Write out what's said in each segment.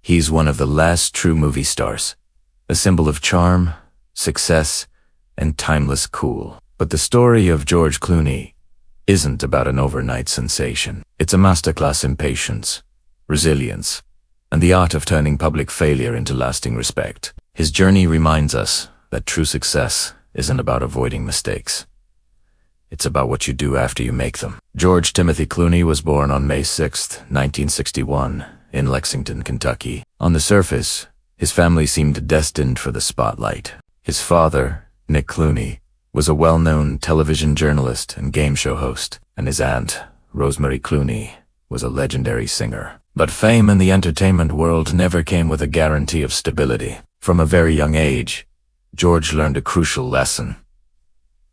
He's one of the last true movie stars, a symbol of charm, success, and timeless cool. But the story of George Clooney isn't about an overnight sensation. It's a masterclass in patience, resilience, and the art of turning public failure into lasting respect. His journey reminds us that true success isn't about avoiding mistakes. It's about what you do after you make them. George Timothy Clooney was born on May 6, 1961, in Lexington, Kentucky. On the surface, his family seemed destined for the spotlight. His father, Nick Clooney, was a well-known television journalist and game show host, and his aunt, Rosemary Clooney, was a legendary singer. But fame in the entertainment world never came with a guarantee of stability. From a very young age, George learned a crucial lesson.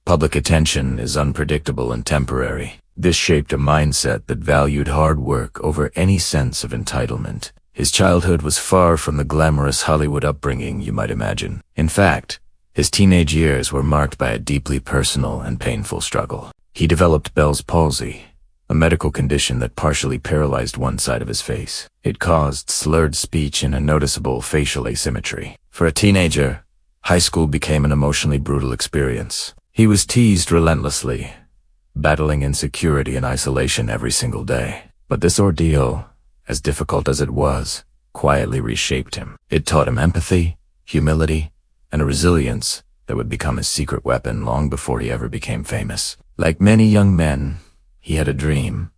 Public attention is unpredictable and temporary. This shaped a mindset that valued hard work over any sense of entitlement. His childhood was far from the glamorous Hollywood upbringing you might imagine. In fact, his teenage years were marked by a deeply personal and painful struggle. He developed Bell's palsy, a medical condition that partially paralyzed one side of his face. It caused slurred speech and a noticeable facial asymmetry. For a teenager, high school became an emotionally brutal experience. He was teased relentlessly, battling insecurity and isolation every single day. But this ordeal, as difficult as it was, quietly reshaped him. It taught him empathy, humility, and a resilience that would become his secret weapon long before he ever became famous. Like many young men, he had a dream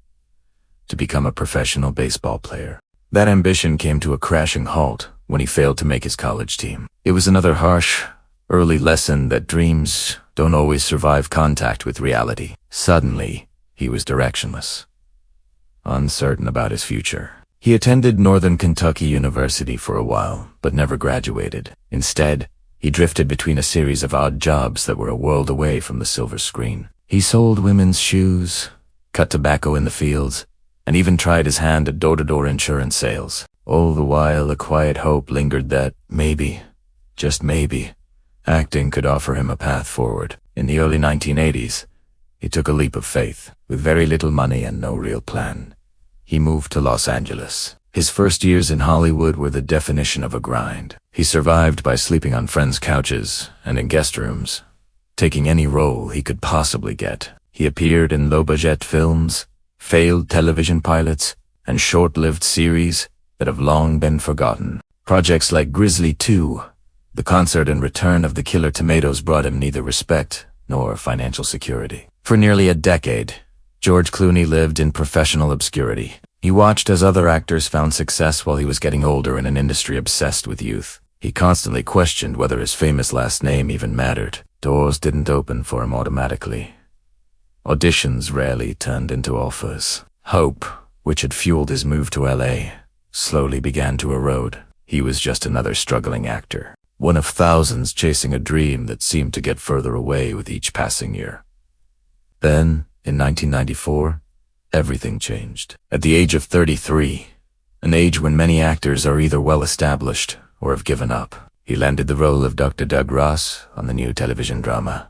to become a professional baseball player. That ambition came to a crashing halt when he failed to make his college team. It was another harsh, early lesson that dreams don't always survive contact with reality. Suddenly, he was directionless, uncertain about his future. He attended Northern Kentucky University for a while, but never graduated. Instead, he drifted between a series of odd jobs that were a world away from the silver screen. He sold women's shoes, cut tobacco in the fields, and even tried his hand at door-to-door insurance sales. All the while, a quiet hope lingered that maybe, just maybe, acting could offer him a path forward. In the early 1980s, he took a leap of faith. With very little money and no real plan, he moved to Los Angeles. His first years in Hollywood were the definition of a grind. He survived by sleeping on friends' couches and in guest rooms, taking any role he could possibly get. He appeared in low-budget films, failed television pilots, and short-lived series that have long been forgotten. Projects like Grizzly 2, The Concert and Return of the Killer Tomatoes brought him neither respect nor financial security. For nearly a decade, George Clooney lived in professional obscurity. He watched as other actors found success while he was getting older in an industry obsessed with youth. He constantly questioned whether his famous last name even mattered. Doors didn't open for him automatically. Auditions rarely turned into offers. Hope, which had fueled his move to LA, slowly began to erode. He was just another struggling actor, one of thousands chasing a dream that seemed to get further away with each passing year. Then, in 1994, everything changed. At the age of 33, an age when many actors are either well-established or have given up, he landed the role of Dr. Doug Ross on the new television drama.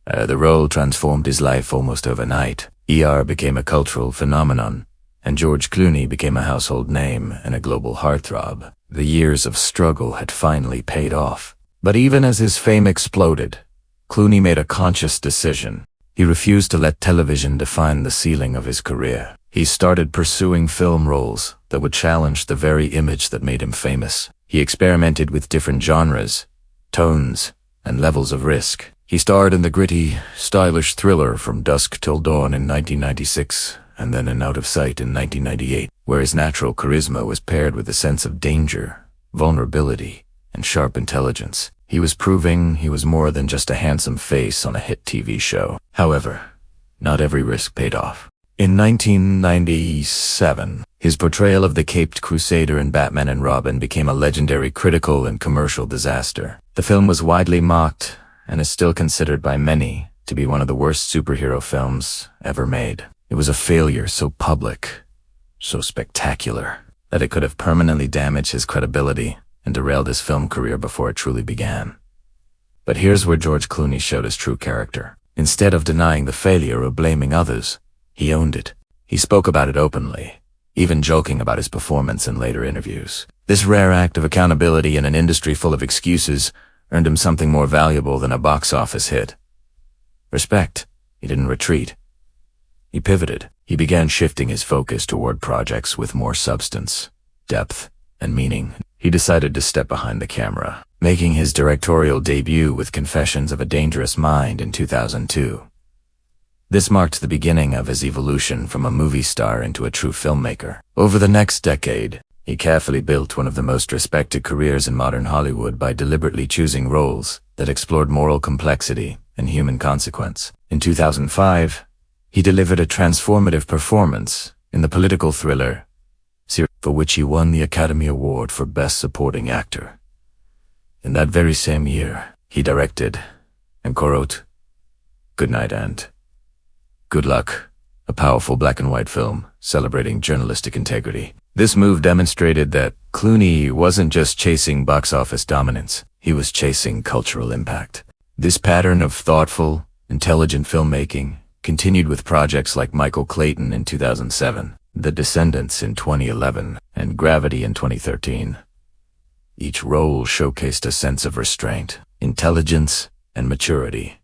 The role transformed his life almost overnight. ER became a cultural phenomenon, and George Clooney became a household name and a global heartthrob. The years of struggle had finally paid off. But even as his fame exploded, Clooney made a conscious decision. He refused to let television define the ceiling of his career. He started pursuing film roles that would challenge the very image that made him famous. He experimented with different genres, tones, and levels of risk. He starred in the gritty, stylish thriller From Dusk Till Dawn in 1996, and then in Out of Sight in 1998, where his natural charisma was paired with a sense of danger, vulnerability, and sharp intelligence. He was proving he was more than just a handsome face on a hit TV show. However, not every risk paid off. In 1997, his portrayal of the Caped Crusader in Batman and Robin became a legendary critical and commercial disaster. The film was widely mocked and is still considered by many to be one of the worst superhero films ever made. It was a failure so public, so spectacular, that it could have permanently damaged his credibility and derailed his film career before it truly began. But here's where George Clooney showed his true character. Instead of denying the failure or blaming others, he owned it. He spoke about it openly, even joking about his performance in later interviews. This rare act of accountability in an industry full of excuses earned him something more valuable than a box office hit. Respect. He didn't retreat. He pivoted. He began shifting his focus toward projects with more substance, depth, and meaning. He decided to step behind the camera, making his directorial debut with Confessions of a Dangerous Mind in 2002. This marked the beginning of his evolution from a movie star into a true filmmaker. Over the next decade, he carefully built one of the most respected careers in modern Hollywood by deliberately choosing roles that explored moral complexity and human consequence. In 2005, he delivered a transformative performance in the political thriller series, for which he won the Academy Award for Best Supporting Actor. In that very same year, he directed and co-wrote Good Night and Good Luck, a powerful black and white film celebrating journalistic integrity. This move demonstrated that Clooney wasn't just chasing box office dominance, he was chasing cultural impact. This pattern of thoughtful, intelligent filmmaking continued with projects like Michael Clayton in 2007, The Descendants in 2011, and Gravity in 2013. Each role showcased a sense of restraint, intelligence, and maturity,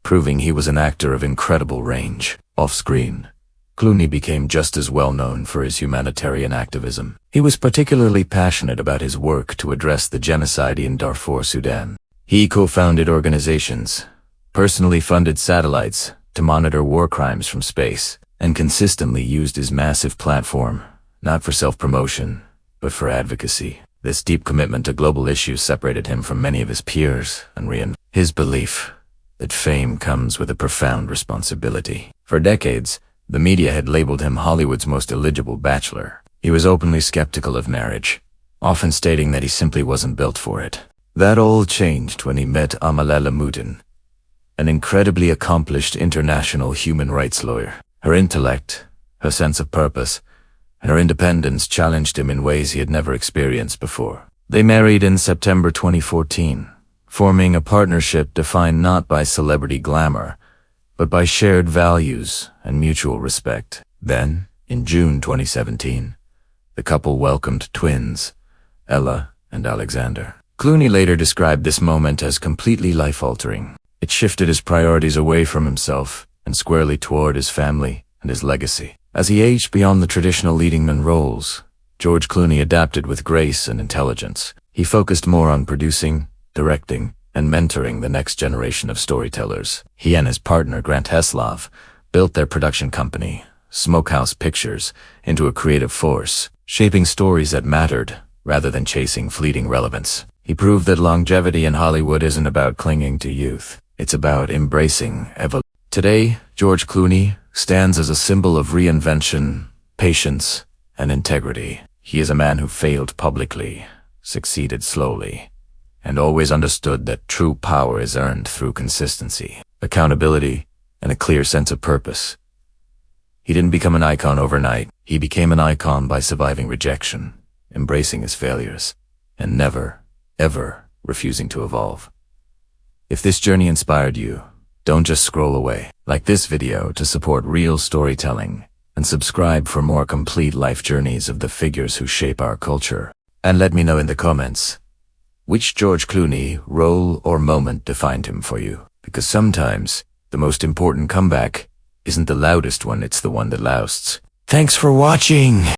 proving he was an actor of incredible range. Off-screen, Clooney became just as well known for his humanitarian activism. He was particularly passionate about his work to address the genocide in Darfur, Sudan. He co-founded organizations, personally funded satellites to monitor war crimes from space, and consistently used his massive platform, not for self-promotion, but for advocacy. This deep commitment to global issues separated him from many of his peers and reinvented his belief that fame comes with a profound responsibility. For decades, the media had labeled him Hollywood's most eligible bachelor. He was openly skeptical of marriage, often stating that he simply wasn't built for it. That all changed when he met Amal Clooney, an incredibly accomplished international human rights lawyer. Her intellect, her sense of purpose, and her independence challenged him in ways he had never experienced before. They married in September 2014, forming a partnership defined not by celebrity glamour, but by shared values and mutual respect. Then, in June 2017, the couple welcomed twins, Ella and Alexander. Clooney later described this moment as completely life-altering. It shifted his priorities away from himself and squarely toward his family and his legacy. As he aged beyond the traditional leading man roles, George Clooney adapted with grace and intelligence. He focused more on producing, directing, and mentoring the next generation of storytellers. He and his partner, Grant Heslov, built their production company, Smokehouse Pictures, into a creative force, shaping stories that mattered rather than chasing fleeting relevance. He proved that longevity in Hollywood isn't about clinging to youth. It's about embracing evolution. Today, George Clooney stands as a symbol of reinvention, patience, and integrity. He is a man who failed publicly, succeeded slowly, and always understood that true power is earned through consistency, accountability, and a clear sense of purpose. He didn't become an icon overnight. He became an icon by surviving rejection, embracing his failures, and never, ever refusing to evolve. If this journey inspired you, don't just scroll away. Like this video to support real storytelling, and subscribe for more complete life journeys of the figures who shape our culture. And let me know in the comments, which George Clooney role or moment defined him for you? Because sometimes, the most important comeback isn't the loudest one, it's the one that lasts. Thanks for watching!